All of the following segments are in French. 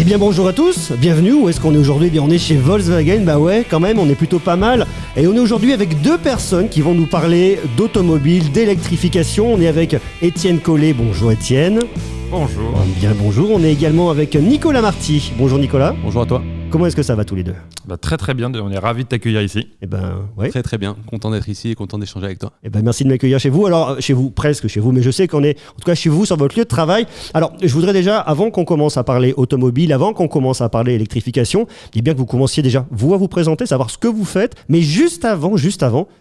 bien bonjour à tous, bienvenue, où est-ce qu'on est aujourd'hui? On est chez Volkswagen, bah ouais quand même, on est plutôt pas mal. Et on est aujourd'hui avec deux personnes qui vont nous parler d'automobile, d'électrification. On est avec Étienne Collet, bonjour Étienne. Bonjour. Bien bonjour, on est également avec Nicolas Marty. Bonjour Nicolas. Bonjour à toi. Comment est-ce que ça va tous les deux? Très très bien, on est ravis de t'accueillir ici. Eh ben ouais. Très très bien, content d'être ici et content d'échanger avec toi. Eh ben merci de m'accueillir chez vous. Alors chez vous, presque chez vous, mais je sais qu'on est en tout cas chez vous sur votre lieu de travail. Alors je voudrais déjà, avant qu'on commence à parler automobile, avant qu'on commence à parler électrification, eh bien que vous commenciez déjà vous à vous présenter, savoir ce que vous faites. Mais juste avant,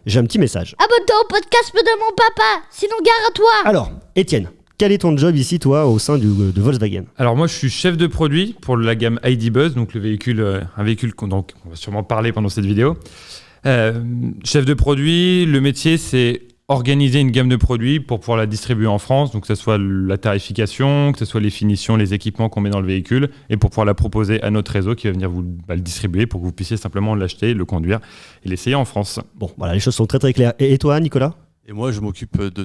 j'ai un petit message. Abonne-toi au podcast de mon papa, sinon gare à toi. Alors Étienne, quel est ton job ici, toi, au sein de Volkswagen? Alors moi je suis chef de produit pour la gamme ID Buzz, donc le véhicule, un véhicule dont on va sûrement parler pendant cette vidéo. Chef de produit, le métier c'est organiser une gamme de produits pour pouvoir la distribuer en France, donc que ce soit la tarification, que ce soit les finitions, les équipements qu'on met dans le véhicule, et pour pouvoir la proposer à notre réseau qui va venir vous le distribuer pour que vous puissiez simplement l'acheter, le conduire et l'essayer en France. Bon, voilà, les choses sont très très claires. Et toi, Nicolas? Et moi, je m'occupe de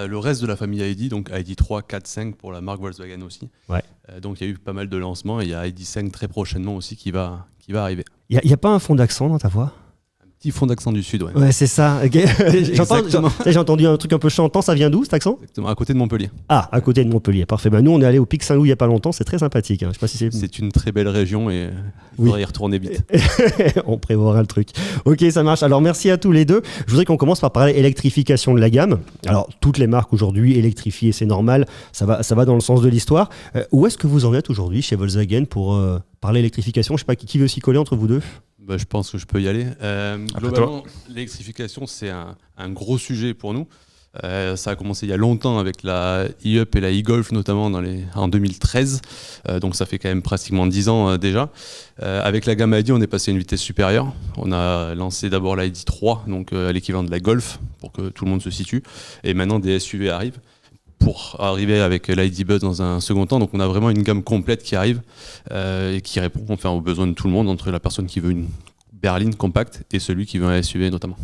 le reste de la famille ID, donc ID 3, 4, 5 pour la marque Volkswagen aussi. Ouais. Donc il y a eu pas mal de lancements et il y a ID 5 très prochainement aussi qui va arriver. Il n'y a pas un fond d'accent dans ta voix? Petit fond d'accent du sud, ouais. Ouais, c'est ça. Okay. J'ai entendu un truc un peu chantant, ça vient d'où cet accent? Exactement, à côté de Montpellier. Ah, à côté de Montpellier, parfait. Nous, on est allé au Pic Saint-Loup il n'y a pas longtemps, c'est très sympathique. Je sais pas si c'est une très belle région et il faudrait y retourner vite. On prévoira le truc. Ok, ça marche. Alors, merci à tous les deux. Je voudrais qu'on commence par parler électrification de la gamme. Alors, toutes les marques aujourd'hui électrifiées, c'est normal, ça va dans le sens de l'histoire. Où est-ce que vous en êtes aujourd'hui chez Volkswagen pour parler électrification? Je sais pas, qui veut s'y coller entre vous deux? Je pense que je peux y aller. Globalement, l'électrification, c'est un gros sujet pour nous. Ça a commencé il y a longtemps avec la e-Up et la e-Golf, notamment en 2013. Donc ça fait quand même pratiquement 10 ans déjà. Avec la gamme ID, on est passé à une vitesse supérieure. On a lancé d'abord la ID 3, donc l'équivalent de la Golf, pour que tout le monde se situe. Et maintenant, des SUV arrivent. Pour arriver avec l'ID Buzz dans un second temps. Donc on a vraiment une gamme complète qui arrive et qui répond aux besoins de tout le monde, entre la personne qui veut une berline compacte et celui qui veut un SUV notamment.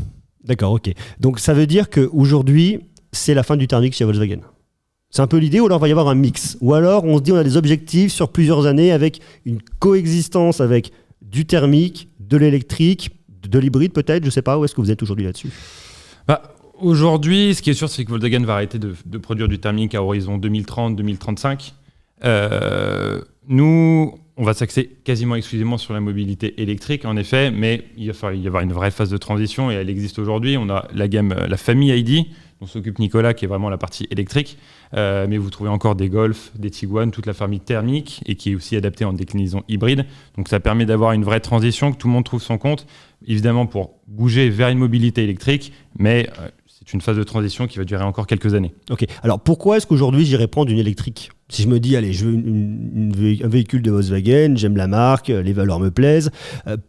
D'accord, ok. Donc ça veut dire qu'aujourd'hui, c'est la fin du thermique chez Volkswagen. C'est un peu l'idée, ou alors il va y avoir un mix? Ou alors on se dit on a des objectifs sur plusieurs années avec une coexistence avec du thermique, de l'électrique, de l'hybride peut-être, je sais pas, où est-ce que vous êtes aujourd'hui là-dessus? Aujourd'hui, ce qui est sûr, c'est que Volkswagen va arrêter de produire du thermique à horizon 2030-2035. Nous, on va s'axer quasiment exclusivement sur la mobilité électrique, en effet, mais il va falloir y avoir une vraie phase de transition, et elle existe aujourd'hui. On a la famille ID, dont s'occupe Nicolas, qui est vraiment la partie électrique, mais vous trouvez encore des Golf, des Tiguan, toute la famille thermique, et qui est aussi adaptée en déclinaison hybride. Donc ça permet d'avoir une vraie transition, que tout le monde trouve son compte, évidemment pour bouger vers une mobilité électrique, mais c'est une phase de transition qui va durer encore quelques années. Ok, alors pourquoi est-ce qu'aujourd'hui j'irais prendre une électrique? Si je me dis, allez, je veux un véhicule de Volkswagen, j'aime la marque, les valeurs me plaisent,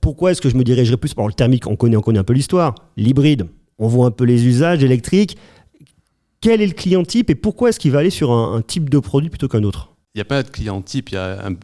pourquoi est-ce que je me dirigerais plus par le thermique? On connaît un peu l'histoire. L'hybride, on voit un peu les usages électriques. Quel est le client type et pourquoi est-ce qu'il va aller sur un type de produit plutôt qu'un autre? Il n'y a pas de client type, il y a un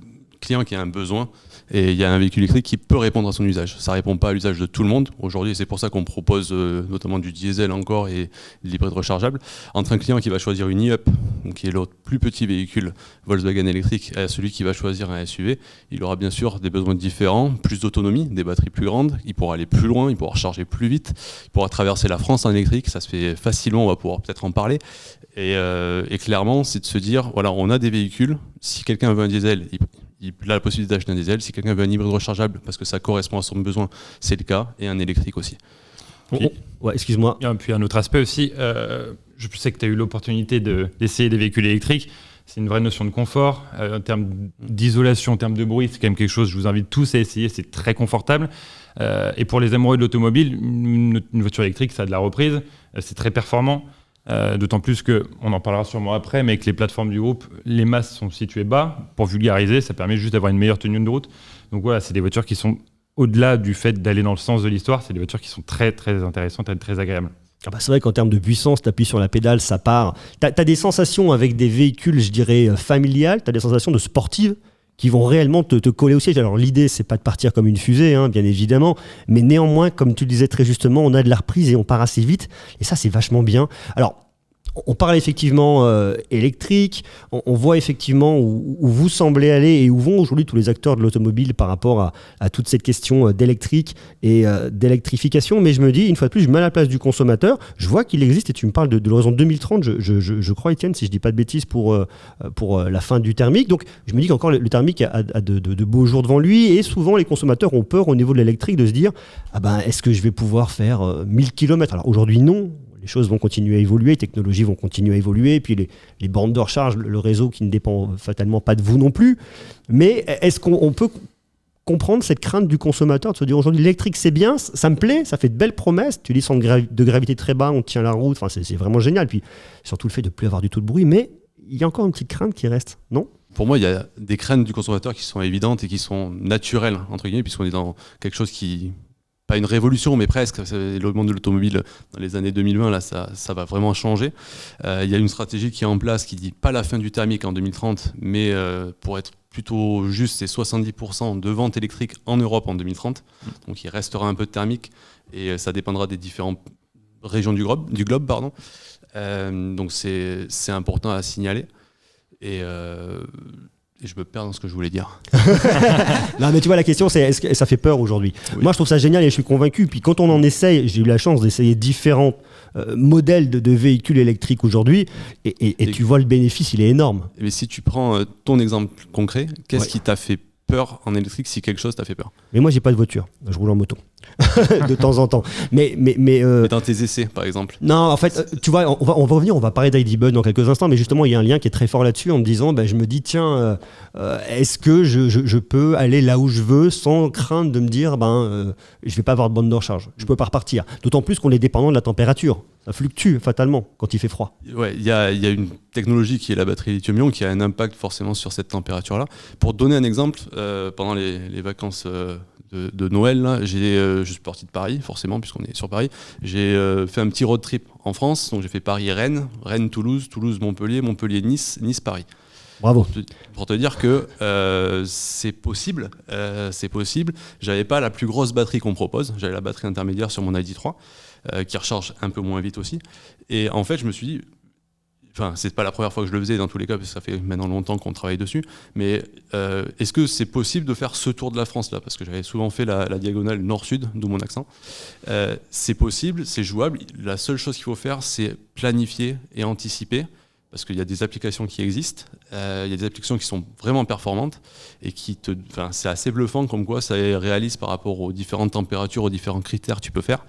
client qui a un besoin. Et il y a un véhicule électrique qui peut répondre à son usage. Ça ne répond pas à l'usage de tout le monde. Aujourd'hui, c'est pour ça qu'on propose notamment du diesel encore et de l'hybride rechargeable. Entre un client qui va choisir une e-Up, qui est l'autre plus petit véhicule Volkswagen électrique, et celui qui va choisir un SUV, il aura bien sûr des besoins différents, plus d'autonomie, des batteries plus grandes, il pourra aller plus loin, il pourra recharger plus vite, il pourra traverser la France en électrique, ça se fait facilement, on va pouvoir peut-être en parler. Et clairement, c'est de se dire, voilà, on a des véhicules, si quelqu'un veut un diesel, il a la possibilité d'acheter un diesel. Si quelqu'un veut un hybride rechargeable parce que ça correspond à son besoin, c'est le cas, et un électrique aussi. Ouais, excuse-moi. Et puis un autre aspect aussi, je sais que tu as eu l'opportunité d'essayer des véhicules électriques. C'est une vraie notion de confort. En termes d'isolation, en termes de bruit, c'est quand même quelque chose, je vous invite tous à essayer, c'est très confortable. Et pour les amoureux de l'automobile, une voiture électrique, ça a de la reprise, c'est très performant. D'autant plus qu'on en parlera sûrement après, mais que les plateformes du groupe, les masses sont situées bas. Pour vulgariser, ça permet juste d'avoir une meilleure tenue de route. Donc voilà, c'est des voitures qui sont, au-delà du fait d'aller dans le sens de l'histoire, c'est des voitures qui sont très très intéressantes et très agréables. C'est vrai qu'en termes de puissance, tu appuies sur la pédale, ça part. Tu as des sensations avec des véhicules, je dirais, familiales, tu as des sensations de sportives qui vont réellement te coller au siège. Alors l'idée, c'est pas de partir comme une fusée, bien évidemment, mais néanmoins, comme tu le disais très justement, on a de la reprise et on part assez vite, et ça, c'est vachement bien. Alors, On parle effectivement électrique, on voit effectivement où vous semblez aller et où vont aujourd'hui tous les acteurs de l'automobile par rapport à toute cette question d'électrique et d'électrification. Mais je me dis, une fois de plus, je mets à la place du consommateur. Je vois qu'il existe, et tu me parles de l'horizon 2030, je crois, Étienne, si je ne dis pas de bêtises, pour la fin du thermique. Donc je me dis qu'encore le thermique a de beaux jours devant lui, et souvent les consommateurs ont peur au niveau de l'électrique de se dire, est-ce que je vais pouvoir faire 1000 km? Alors aujourd'hui, non. Les choses vont continuer à évoluer, les technologies vont continuer à évoluer, et puis les bornes de recharge, le réseau qui ne dépend fatalement pas de vous non plus. Mais est-ce qu'on peut comprendre cette crainte du consommateur de se dire aujourd'hui l'électrique c'est bien, ça me plaît, ça fait de belles promesses, tu dis centre de gravité très bas, on tient la route, c'est vraiment génial, puis surtout le fait de ne plus avoir du tout de bruit, mais il y a encore une petite crainte qui reste, non ? Pour moi, il y a des craintes du consommateur qui sont évidentes et qui sont naturelles, entre guillemets, puisqu'on est dans quelque chose qui... pas une révolution, mais presque. Le monde de l'automobile, dans les années 2020, là, ça va vraiment changer. Il y a une stratégie qui est en place qui dit pas la fin du thermique en 2030, mais pour être plutôt juste, c'est 70% de ventes électriques en Europe en 2030. Donc il restera un peu de thermique et ça dépendra des différentes régions du globe. Donc c'est important à signaler. Et je me perds dans ce que je voulais dire. Non, mais tu vois, la question, c'est est-ce que ça fait peur aujourd'hui ? Oui. Moi, je trouve ça génial et je suis convaincu. Puis quand on en essaye, j'ai eu la chance d'essayer différents modèles de véhicules électriques aujourd'hui, et tu vois, le bénéfice, il est énorme. Mais si tu prends ton exemple concret, qu'est-ce qui t'a fait peur en électrique, si quelque chose t'a fait peur ? Mais moi, j'ai pas de voiture. Je roule en moto. De temps en temps. Mais dans tes essais, par exemple. Non, en fait, tu vois, on va revenir, on va parler d'ID Bud dans quelques instants, mais justement, il y a un lien qui est très fort là-dessus en me disant, je me dis, tiens, est-ce que je peux aller là où je veux sans crainte de me dire, je vais pas avoir de bande de recharge, je peux pas repartir. D'autant plus qu'on est dépendant de la température. Ça fluctue fatalement quand il fait froid. Ouais, il y a une technologie qui est la batterie lithium-ion qui a un impact forcément sur cette température-là. Pour donner un exemple, pendant les vacances de Noël, là, je suis parti de Paris, forcément, puisqu'on est sur Paris. J'ai fait un petit road trip en France. Donc j'ai fait Paris-Rennes, Rennes-Toulouse, Toulouse-Montpellier, Montpellier-Nice, Nice-Paris. Bravo. Pour te dire que c'est possible. J'avais pas la plus grosse batterie qu'on propose. J'avais la batterie intermédiaire sur mon ID3, qui recharge un peu moins vite aussi. Et en fait, je me suis dit, c'est pas la première fois que je le faisais dans tous les cas, parce que ça fait maintenant longtemps qu'on travaille dessus, mais est-ce que c'est possible de faire ce tour de la France là ? Parce que j'avais souvent fait la diagonale nord-sud, d'où mon accent. C'est possible, c'est jouable. La seule chose qu'il faut faire, c'est planifier et anticiper, parce qu'il y a des applications qui existent, il y a des applications qui sont vraiment performantes, et c'est assez bluffant comme quoi ça réalise par rapport aux différentes températures, aux différents critères que tu peux faire.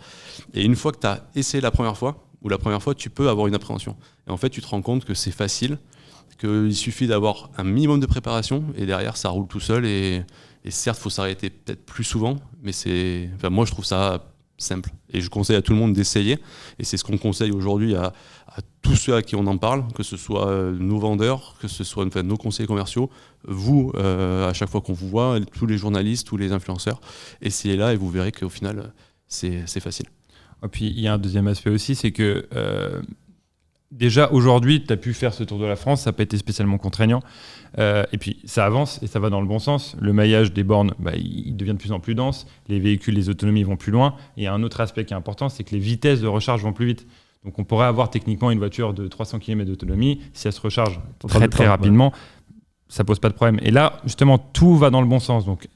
Et une fois que tu as essayé la première fois, tu peux avoir une appréhension. Et en fait, tu te rends compte que c'est facile, qu'il suffit d'avoir un minimum de préparation, et derrière, ça roule tout seul. Et certes, il faut s'arrêter peut-être plus souvent, mais moi, je trouve ça simple. Et je conseille à tout le monde d'essayer. Et c'est ce qu'on conseille aujourd'hui à tous ceux à qui on en parle, que ce soit nos vendeurs, que ce soit nos conseillers commerciaux, vous, à chaque fois qu'on vous voit, tous les journalistes, tous les influenceurs, essayez-la et vous verrez qu'au final, c'est facile. Et puis il y a un deuxième aspect aussi, c'est que déjà aujourd'hui, tu as pu faire ce tour de la France, ça n'a pas été spécialement contraignant. Et puis ça avance et ça va dans le bon sens. Le maillage des bornes, il devient de plus en plus dense. Les véhicules, les autonomies vont plus loin. Et il y a un autre aspect qui est important, c'est que les vitesses de recharge vont plus vite. Donc on pourrait avoir techniquement une voiture de 300 km d'autonomie. Si elle se recharge très rapidement, ça ne pose pas de problème. Et là, justement, tout va dans le bon sens. Donc,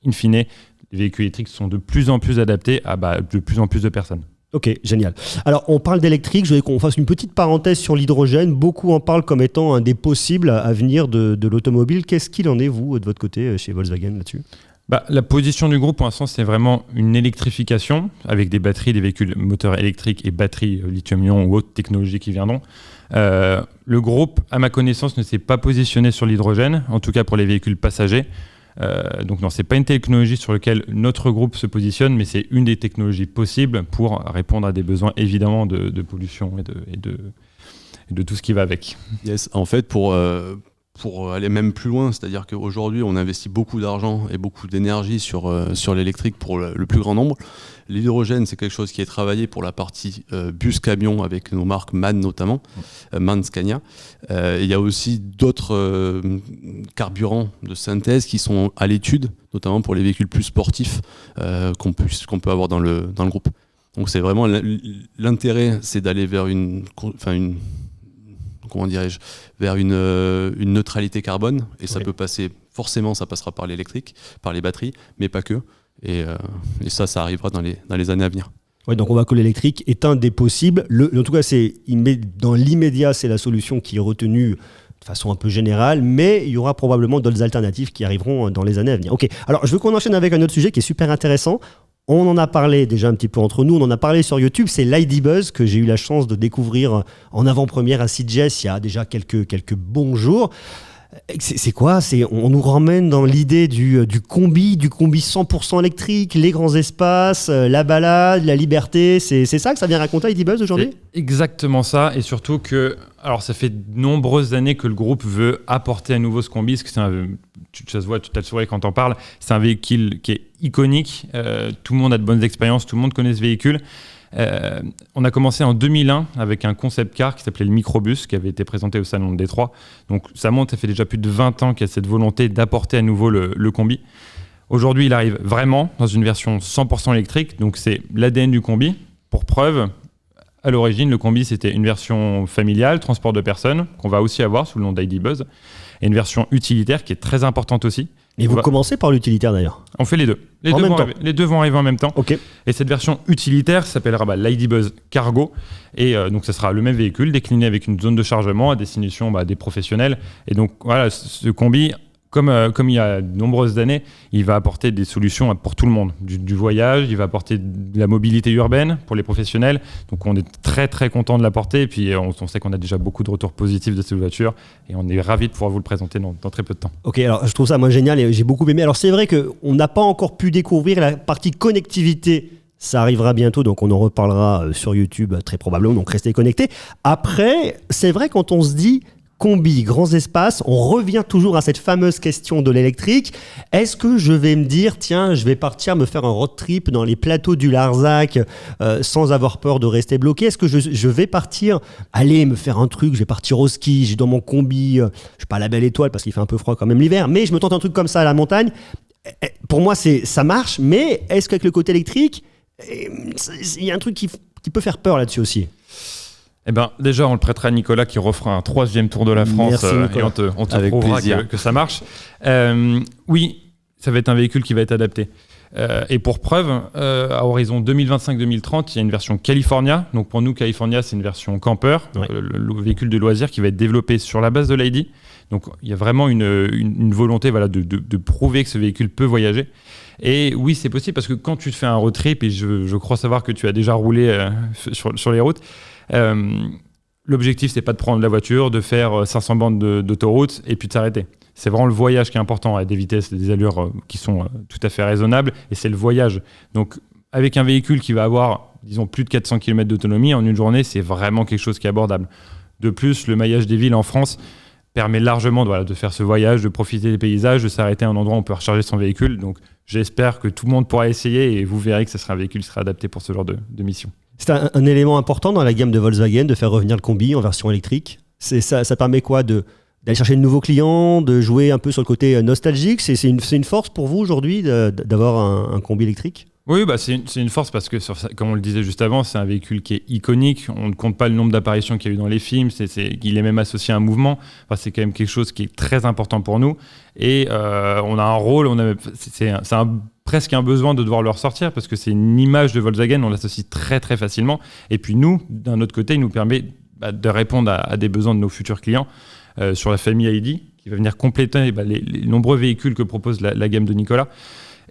in fine, les véhicules électriques sont de plus en plus adaptés à de plus en plus de personnes. Ok, génial. Alors, on parle d'électrique, je voudrais qu'on fasse une petite parenthèse sur l'hydrogène. Beaucoup en parlent comme étant un des possibles à venir de l'automobile. Qu'est-ce qu'il en est, vous, de votre côté, chez Volkswagen, là-dessus ? La position du groupe, pour l'instant, c'est vraiment une électrification avec des batteries, des véhicules moteurs électriques et batteries lithium-ion ou autres technologies qui viendront. Le groupe, à ma connaissance, ne s'est pas positionné sur l'hydrogène, en tout cas pour les véhicules passagers. Donc non, c'est pas une technologie sur laquelle notre groupe se positionne, mais c'est une des technologies possibles pour répondre à des besoins évidemment de pollution et de tout ce qui va avec. Yes, en fait, pour aller même plus loin, c'est-à-dire qu'aujourd'hui on investit beaucoup d'argent et beaucoup d'énergie sur l'électrique pour le plus grand nombre. L'hydrogène, c'est quelque chose qui est travaillé pour la partie bus-camion avec nos marques MAN notamment, MAN Scania. Il y a aussi d'autres carburants de synthèse qui sont à l'étude, notamment pour les véhicules plus sportifs qu'on peut avoir dans le groupe. Donc c'est vraiment l'intérêt, c'est d'aller vers une comment dirais-je, vers une neutralité carbone. Et ça peut passer, forcément, ça passera par l'électrique, par les batteries, mais pas que. Et ça arrivera dans les années à venir. Ouais, donc on voit que l'électrique est un des possibles. En tout cas, dans l'immédiat, c'est la solution qui est retenue de façon un peu générale, mais il y aura probablement d'autres alternatives qui arriveront dans les années à venir. Ok, alors je veux qu'on enchaîne avec un autre sujet qui est super intéressant. On en a parlé déjà un petit peu entre nous, on en a parlé sur YouTube, c'est l'ID-Buzz que j'ai eu la chance de découvrir en avant-première à CES il y a déjà quelques bons jours. C'est quoi ? On nous ramène dans l'idée du combi 100% électrique, les grands espaces, la balade, la liberté. C'est ça que ça vient raconter ID-Buzz aujourd'hui ? C'est exactement ça, et surtout que, alors ça fait de nombreuses années que le groupe veut apporter à nouveau ce combi, parce que ça se voit, tu as le sourire quand t'en parles, c'est un véhicule qui est iconique, tout le monde a de bonnes expériences, tout le monde connaît ce véhicule. On a commencé en 2001 avec un concept car qui s'appelait le Microbus, qui avait été présenté au salon de Détroit. Donc ça fait déjà plus de 20 ans qu'il y a cette volonté d'apporter à nouveau le combi. Aujourd'hui, il arrive vraiment dans une version 100% électrique, donc c'est l'ADN du combi. Pour preuve, à l'origine, le combi c'était une version familiale, transport de personnes, qu'on va aussi avoir sous le nom d'ID-Buzz, et une version utilitaire qui est très importante aussi. Et vous commencez par l'utilitaire d'ailleurs ? On fait les deux. Les deux vont arriver en même temps. Okay. Et cette version utilitaire s'appellera l'ID-Buzz Cargo. Et donc, ce sera le même véhicule décliné avec une zone de chargement à destination des professionnels. Et donc, voilà, ce combi, comme il y a de nombreuses années, il va apporter des solutions pour tout le monde. Du voyage, il va apporter de la mobilité urbaine pour les professionnels. Donc, on est très, très content de l'apporter. Et puis, on sait qu'on a déjà beaucoup de retours positifs de cette voiture. Et on est ravis de pouvoir vous le présenter dans très peu de temps. Ok, alors je trouve ça moi génial et j'ai beaucoup aimé. Alors, c'est vrai qu'on n'a pas encore pu découvrir la partie connectivité. Ça arrivera bientôt, donc on en reparlera sur YouTube très probablement. Donc, restez connectés. Après, c'est vrai quand on se dit combi, grands espaces, on revient toujours à cette fameuse question de l'électrique. Est-ce que je vais me dire, tiens, je vais partir me faire un road trip dans les plateaux du Larzac sans avoir peur de rester bloqué ? Est-ce que je vais partir, aller me faire un truc, je vais partir au ski, j'ai dans mon combi, je suis pas à la Belle Étoile parce qu'il fait un peu froid quand même l'hiver, mais je me tente un truc comme ça à la montagne. Pour moi, ça marche, mais est-ce qu'avec le côté électrique, il y a un truc qui peut faire peur là-dessus aussi ? Eh ben, déjà, on le prêtera à Nicolas qui refera un 3e Tour de la France. Merci, et on te prouvera que ça marche. Oui, ça va être un véhicule qui va être adapté. Et pour preuve, à horizon 2025-2030, il y a une version California. Donc pour nous, California, c'est une version camper, le véhicule de loisir qui va être développé sur la base de l'ID. Donc il y a vraiment une volonté de prouver que ce véhicule peut voyager. Et oui, c'est possible parce que quand tu te fais un road trip, et je crois savoir que tu as déjà roulé sur les routes, l'objectif, c'est pas de prendre la voiture, de faire 500 bandes d'autoroute et puis de s'arrêter. C'est vraiment le voyage qui est important, à des vitesses, des allures qui sont tout à fait raisonnables, et c'est le voyage. Donc, avec un véhicule qui va avoir, disons, plus de 400 km d'autonomie, en une journée, c'est vraiment quelque chose qui est abordable. De plus, le maillage des villes en France permet largement de faire ce voyage, de profiter des paysages, de s'arrêter à un endroit où on peut recharger son véhicule. Donc, j'espère que tout le monde pourra essayer, et vous verrez que ce sera un véhicule qui sera adapté pour ce genre de mission. C'est un élément important dans la gamme de Volkswagen de faire revenir le combi en version électrique. Ça permet quoi d'aller chercher de nouveaux clients, de jouer un peu sur le côté nostalgique. C'est une force pour vous aujourd'hui d'avoir un combi électrique ? Oui, c'est une force parce que, comme on le disait juste avant, c'est un véhicule qui est iconique. On ne compte pas le nombre d'apparitions qu'il y a eu dans les films. Il est même associé à un mouvement. Enfin, c'est quand même quelque chose qui est très important pour nous. Et on a un rôle, c'est presque un besoin de devoir le ressortir parce que c'est une image de Volkswagen, on l'associe très très facilement. Et puis nous, d'un autre côté, il nous permet de répondre à des besoins de nos futurs clients sur la famille ID qui va venir compléter les nombreux véhicules que propose la gamme de Nicolas.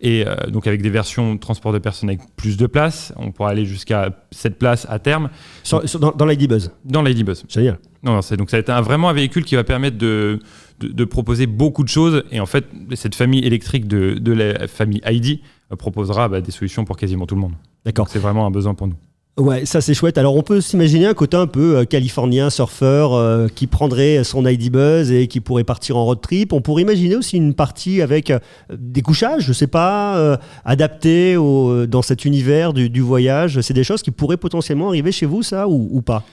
Et donc avec des versions de transport de personnes avec plus de place, on pourra aller jusqu'à 7 places à terme. Dans l'ID-Buzz ? Dans l'ID-Buzz. Génial. Donc ça va être vraiment un véhicule qui va permettre de proposer beaucoup de choses. Et en fait, cette famille électrique de la famille ID proposera des solutions pour quasiment tout le monde. D'accord. Donc c'est vraiment un besoin pour nous. Ouais, ça c'est chouette. Alors on peut s'imaginer un côté un peu californien, surfeur, qui prendrait son ID-Buzz et qui pourrait partir en road trip. On pourrait imaginer aussi une partie avec des couchages, je sais pas, adaptés dans cet univers du voyage. C'est des choses qui pourraient potentiellement arriver chez vous, ça, ou pas ?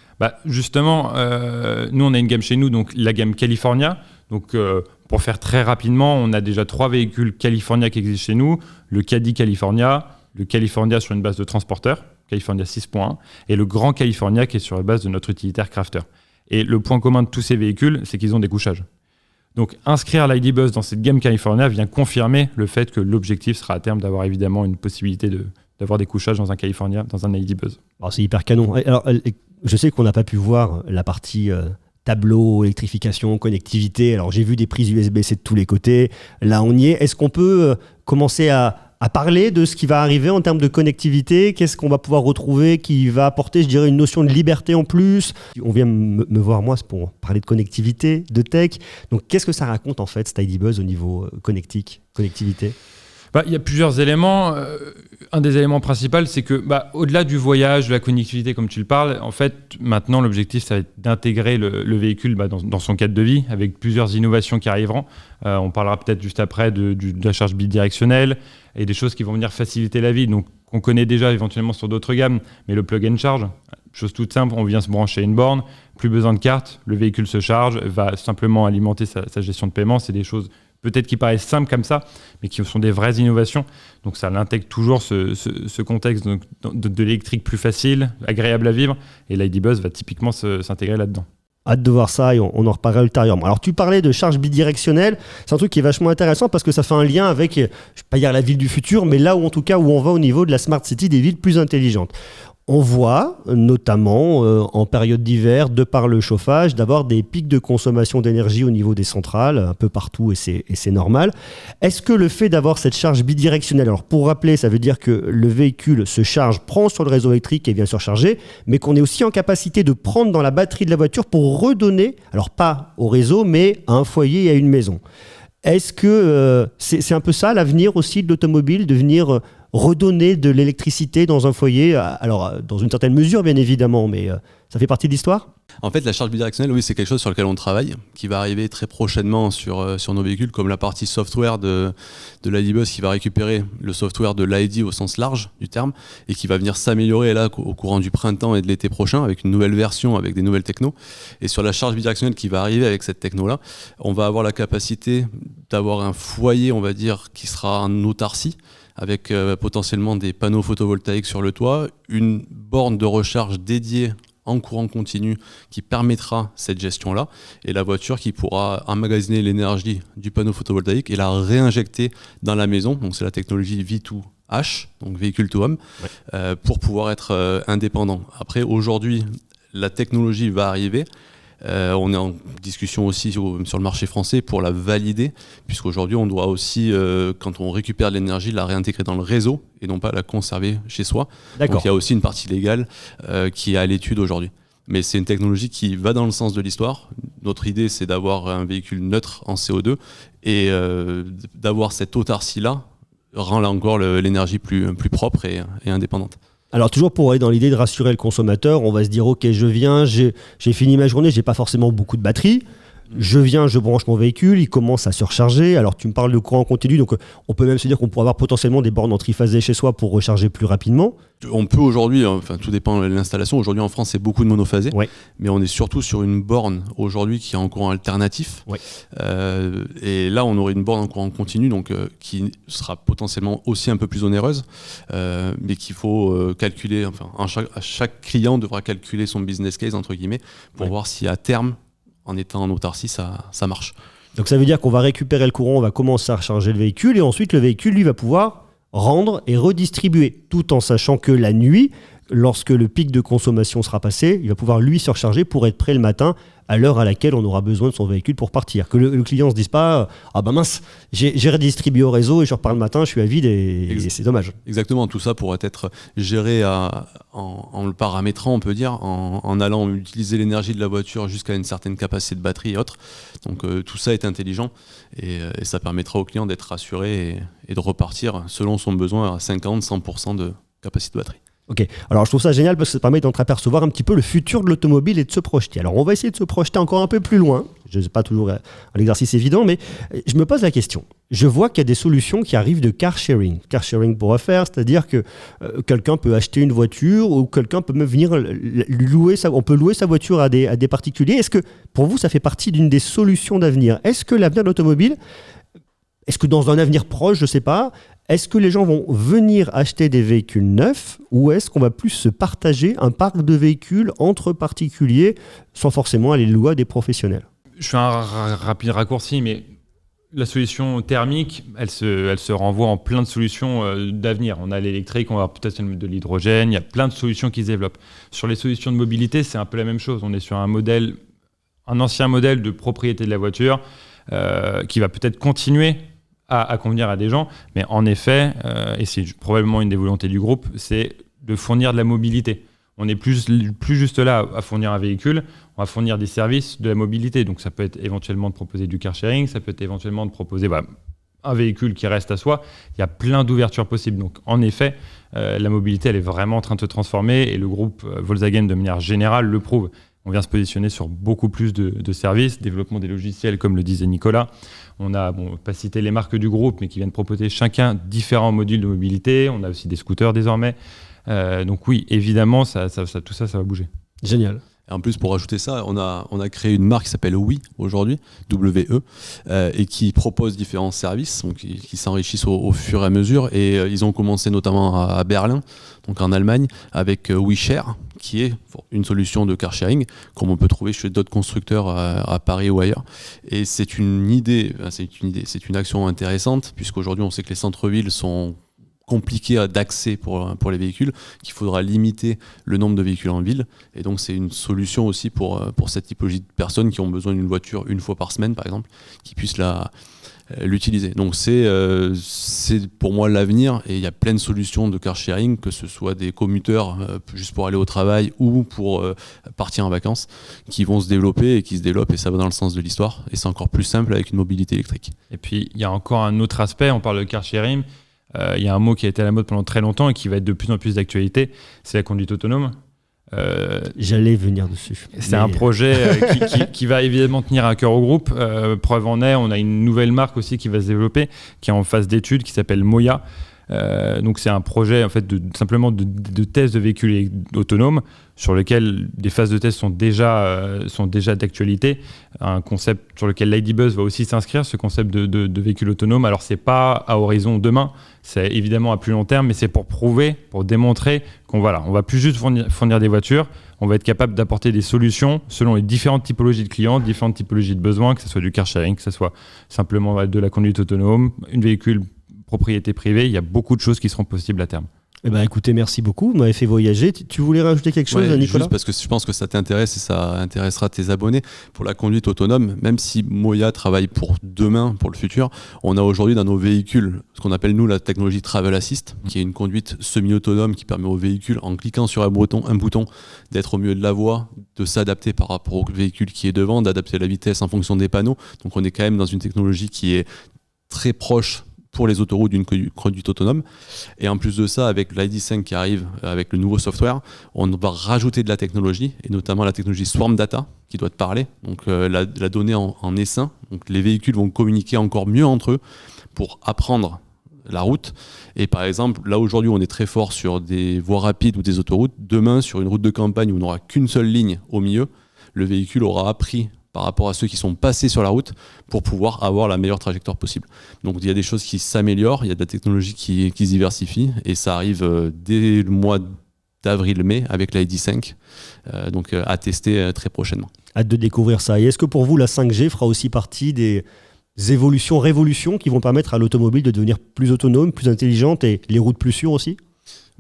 Justement, nous on a une gamme chez nous, donc la gamme California. Donc pour faire très rapidement, on a déjà 3 véhicules California qui existent chez nous. Le Caddy California, le California sur une base de transporteur, California 6.1, et le Grand California qui est sur la base de notre utilitaire Crafter. Et le point commun de tous ces véhicules, c'est qu'ils ont des couchages. Donc inscrire l'ID Buzz dans cette gamme California vient confirmer le fait que l'objectif sera à terme d'avoir évidemment une possibilité d'avoir des couchages dans un California, dans un ID Buzz. Alors, c'est hyper canon. Alors, je sais qu'on n'a pas pu voir la partie tableau, électrification, connectivité. Alors j'ai vu des prises USB-C de tous les côtés. Là, on y est. Est-ce qu'on peut commencer à parler de ce qui va arriver en termes de connectivité? Qu'est-ce qu'on va pouvoir retrouver qui va apporter, je dirais, une notion de liberté en plus? On vient me voir, moi, c'est pour parler de connectivité, de tech. Donc, qu'est-ce que ça raconte, en fait, cet ID Buzz au niveau connectivité? Il y a plusieurs éléments. Un des éléments principaux, c'est que au-delà du voyage, de la connectivité, comme tu le parles, en fait, maintenant, l'objectif, ça va être d'intégrer le véhicule dans son cadre de vie, avec plusieurs innovations qui arriveront. On parlera peut-être juste après de la charge bidirectionnelle et des choses qui vont venir faciliter la vie. Donc, qu'on connaît déjà éventuellement sur d'autres gammes, mais le plug and charge, chose toute simple, on vient se brancher à une borne, plus besoin de carte, le véhicule se charge, va simplement alimenter sa gestion de paiement. C'est des choses peut-être qui paraissent simples comme ça, mais qui sont des vraies innovations. Donc ça l'intègre toujours ce contexte de l'électrique plus facile, agréable à vivre, et l'ID Buzz va typiquement s'intégrer là-dedans. Hâte de voir ça et on en reparlera ultérieurement. Alors tu parlais de charge bidirectionnelle, c'est un truc qui est vachement intéressant parce que ça fait un lien avec, je ne vais pas dire la ville du futur, mais là où en tout cas où on va au niveau de la Smart City, des villes plus intelligentes. On voit, notamment en période d'hiver, de par le chauffage, d'avoir des pics de consommation d'énergie au niveau des centrales, un peu partout, et c'est normal. Est-ce que le fait d'avoir cette charge bidirectionnelle, alors pour rappeler, ça veut dire que le véhicule se charge, prend sur le réseau électrique et vient se recharger, mais qu'on est aussi en capacité de prendre dans la batterie de la voiture pour redonner, alors pas au réseau, mais à un foyer et à une maison. Est-ce que c'est un peu ça l'avenir aussi de l'automobile, de venir redonner de l'électricité dans un foyer, alors dans une certaine mesure bien évidemment, mais ça fait partie de l'histoire? En fait, la charge bidirectionnelle, oui, c'est quelque chose sur lequel on travaille, qui va arriver très prochainement sur nos véhicules, comme la partie software de l'ID Buzz qui va récupérer le software de l'ID au sens large du terme et qui va venir s'améliorer là au courant du printemps et de l'été prochain avec une nouvelle version, avec des nouvelles technos. Et sur la charge bidirectionnelle qui va arriver avec cette techno-là, on va avoir la capacité d'avoir un foyer, on va dire, qui sera en autarcie, avec potentiellement des panneaux photovoltaïques sur le toit, une borne de recharge dédiée en courant continu qui permettra cette gestion-là, et la voiture qui pourra emmagasiner l'énergie du panneau photovoltaïque et la réinjecter dans la maison. Donc c'est la technologie V2H, donc véhicule to home, pour pouvoir être indépendant. Après, aujourd'hui, la technologie va arriver. On est en discussion aussi sur le marché français pour la valider, puisqu'aujourd'hui on doit aussi, quand on récupère de l'énergie, la réintégrer dans le réseau et non pas la conserver chez soi. D'accord. Donc il y a aussi une partie légale qui est à l'étude aujourd'hui. Mais c'est une technologie qui va dans le sens de l'histoire. Notre idée, c'est d'avoir un véhicule neutre en CO2 et d'avoir cette autarcie-là rend là encore l'énergie plus propre et indépendante. Alors toujours pour aller dans l'idée de rassurer le consommateur, on va se dire ok, je viens, j'ai fini ma journée, j'ai pas forcément beaucoup de batterie, je viens, je branche mon véhicule, il commence à se recharger. Alors tu me parles de courant continu, donc on peut même se dire qu'on pourrait avoir potentiellement des bornes en triphasé chez soi pour recharger plus rapidement. On peut aujourd'hui, enfin tout dépend de l'installation, aujourd'hui en France c'est beaucoup de monophasé, Ouais. mais on est surtout sur une borne aujourd'hui qui est en courant alternatif. Ouais. Et là on aurait une borne en courant continu, donc qui sera potentiellement aussi un peu plus onéreuse, mais qu'il faut calculer, enfin chaque client devra calculer son business case entre guillemets pour voir si à terme, en étant en autarcie, ça marche. Donc ça veut dire qu'on va récupérer le courant, on va commencer à recharger le véhicule et ensuite le véhicule lui va pouvoir rendre et redistribuer, tout en sachant que la nuit, lorsque le pic de consommation sera passé, il va pouvoir lui se recharger pour être prêt le matin à l'heure à laquelle on aura besoin de son véhicule pour partir. Que le client ne se dise pas « Ah ben mince, j'ai redistribué au réseau et je repars le matin, je suis à vide et c'est dommage. » Exactement, tout ça pourrait être géré en le paramétrant, on peut dire, en allant utiliser l'énergie de la voiture jusqu'à une certaine capacité de batterie et autres. Donc tout ça est intelligent et ça permettra au client d'être rassuré et de repartir selon son besoin à 50-100% de capacité de batterie. Ok, alors je trouve ça génial parce que ça permet d'entreapercevoir un petit peu le futur de l'automobile et de se projeter. Alors on va essayer de se projeter encore un peu plus loin. Je ne sais pas toujours un exercice évident, mais je me pose la question. Je vois qu'il y a des solutions qui arrivent de car sharing. Car sharing pour refaire, c'est-à-dire que quelqu'un peut acheter une voiture ou quelqu'un peut même venir on peut louer sa voiture à des particuliers. Est-ce que pour vous ça fait partie d'une des solutions d'avenir? Est-ce que l'avenir de l'automobile, est-ce que dans un avenir proche, je ne sais pas, Est-ce que les gens vont venir acheter des véhicules neufs ou est-ce qu'on va plus se partager un parc de véhicules entre particuliers sans forcément aller louer à des professionnels? Je fais un rapide raccourci, mais la solution thermique, elle se renvoie en plein de solutions d'avenir. On a l'électrique, on va peut-être de l'hydrogène, il y a plein de solutions qui se développent. Sur les solutions de mobilité, c'est un peu la même chose. On est sur un ancien modèle de propriété de la voiture qui va peut-être continuer à convenir à des gens, mais en effet, et c'est probablement une des volontés du groupe, c'est de fournir de la mobilité. On n'est plus juste là à fournir un véhicule, on va fournir des services de la mobilité. Donc ça peut être éventuellement de proposer du car sharing, ça peut être éventuellement de proposer un véhicule qui reste à soi. Il y a plein d'ouvertures possibles. Donc en effet, la mobilité, elle est vraiment en train de se transformer et le groupe Volkswagen, de manière générale, le prouve. On vient se positionner sur beaucoup plus de services, développement des logiciels, comme le disait Nicolas. On a, pas cité les marques du groupe, mais qui viennent proposer chacun différents modules de mobilité. On a aussi des scooters désormais. Donc oui, évidemment, tout ça va bouger. Génial. Et en plus, pour rajouter ça, on a créé une marque qui s'appelle WE aujourd'hui, W-E, et qui propose différents services donc qui s'enrichissent au fur et à mesure. Et ils ont commencé notamment à Berlin, donc en Allemagne, avec WeShare, qui est une solution de car sharing, comme on peut trouver chez d'autres constructeurs à Paris ou ailleurs. Et c'est une action intéressante, puisqu'aujourd'hui, on sait que les centres-villes sont compliqué d'accès pour les véhicules, qu'il faudra limiter le nombre de véhicules en ville. Et donc, c'est une solution aussi pour cette typologie de personnes qui ont besoin d'une voiture une fois par semaine, par exemple, qui puissent l'utiliser. Donc, c'est pour moi l'avenir. Et il y a plein de solutions de car sharing, que ce soit des commuteurs juste pour aller au travail ou pour partir en vacances, qui vont se développer et qui se développent. Et ça va dans le sens de l'histoire. Et c'est encore plus simple avec une mobilité électrique. Et puis, il y a encore un autre aspect. On parle de car sharing. Il y a un mot qui a été à la mode pendant très longtemps et qui va être de plus en plus d'actualité, c'est la conduite autonome. J'allais venir dessus. C'est un projet qui va évidemment tenir à cœur au groupe. Preuve en est, on a une nouvelle marque aussi qui va se développer, qui est en phase d'étude, qui s'appelle Moya. Donc c'est un projet en fait simplement de test de véhicules autonomes sur lequel des phases de test sont déjà d'actualité. Un concept sur lequel Ladybuzz va aussi s'inscrire, ce concept de véhicules autonomes. Alors c'est pas à horizon demain, c'est évidemment à plus long terme, mais c'est pour prouver, pour démontrer on va plus juste fournir des voitures, on va être capable d'apporter des solutions selon les différentes typologies de clients, différentes typologies de besoins, que ce soit du car sharing, que ce soit simplement de la conduite autonome, un véhicule propriété privée. Il y a beaucoup de choses qui seront possibles à terme. Eh ben, écoutez, merci beaucoup. Vous m'avez fait voyager. Tu voulais rajouter quelque chose, Nicolas ? Juste parce que je pense que ça t'intéresse et ça intéressera tes abonnés. Pour la conduite autonome, même si Moya travaille pour demain, pour le futur, on a aujourd'hui dans nos véhicules ce qu'on appelle nous la technologie Travel Assist, qui est une conduite semi-autonome qui permet au véhicule, en cliquant sur un bouton, d'être au milieu de la voie, de s'adapter par rapport au véhicule qui est devant, d'adapter la vitesse en fonction des panneaux. Donc on est quand même dans une technologie qui est très proche pour les autoroutes d'une conduite autonome. Et en plus de ça, avec l'ID5 qui arrive, avec le nouveau software, on va rajouter de la technologie, et notamment la technologie Swarm Data, qui doit te parler. Donc la donnée en essaim. Donc les véhicules vont communiquer encore mieux entre eux pour apprendre la route. Et par exemple, là aujourd'hui, on est très fort sur des voies rapides ou des autoroutes. Demain, sur une route de campagne où on n'aura qu'une seule ligne au milieu, le véhicule aura appris par rapport à ceux qui sont passés sur la route pour pouvoir avoir la meilleure trajectoire possible. Donc il y a des choses qui s'améliorent, il y a de la technologie qui se diversifie et ça arrive dès le mois d'avril-mai avec la ID5, donc à tester très prochainement. Hâte de découvrir ça. Et est-ce que pour vous, la 5G fera aussi partie des évolutions, révolutions qui vont permettre à l'automobile de devenir plus autonome, plus intelligente et les routes plus sûres aussi ?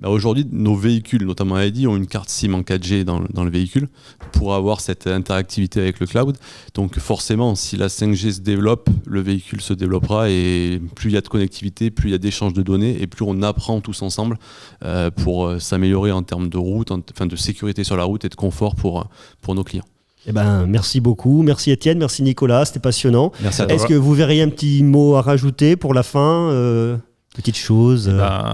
Aujourd'hui, nos véhicules, notamment ID, ont une carte SIM en 4G dans le véhicule pour avoir cette interactivité avec le cloud. Donc forcément, si la 5G se développe, le véhicule se développera et plus il y a de connectivité, plus il y a d'échanges de données et plus on apprend tous ensemble pour s'améliorer en termes de route, de sécurité sur la route et de confort pour nos clients. Eh ben, merci beaucoup. Merci Étienne, merci Nicolas, c'était passionnant. Merci à toi. Est-ce que vous verriez un petit mot à rajouter pour la fin Petite chose.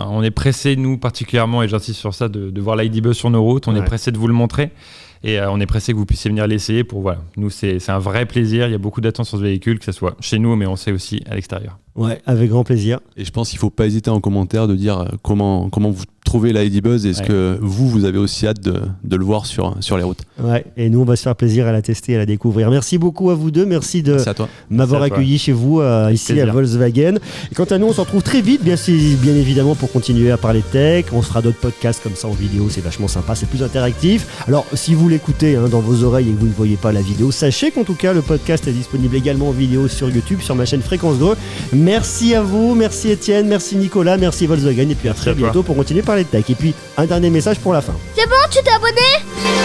On est pressé, nous particulièrement, et j'insiste sur ça, de voir Ladybuzz sur nos routes. On est pressé de vous le montrer et on est pressé que vous puissiez venir l'essayer. Nous, c'est un vrai plaisir. Il y a beaucoup d'attentes sur ce véhicule, que ce soit chez nous, mais on sait aussi à l'extérieur. Ouais, avec grand plaisir. Et je pense qu'il ne faut pas hésiter en commentaire de dire comment vous trouvé la Lady Buzz et est-ce que vous avez aussi hâte de le voir sur les routes. Ouais, et nous on va se faire plaisir à la tester, à la découvrir. Merci beaucoup à vous deux, merci de à toi. m'avoir accueilli chez vous ici à Volkswagen. Et quant à nous, on se retrouve très vite, bien évidemment, pour continuer à parler tech. On se fera d'autres podcasts comme ça en vidéo, c'est vachement sympa, c'est plus interactif. Alors si vous l'écoutez dans vos oreilles et que vous ne voyez pas la vidéo, sachez qu'en tout cas le podcast est disponible également en vidéo sur YouTube, sur ma chaîne Fréquence Dreux. Merci à vous, merci Étienne, merci Nicolas, merci Volkswagen, et puis à très bientôt pour continuer à parler de tech. Et puis un dernier message pour la fin. C'est bon, tu t'es abonné ?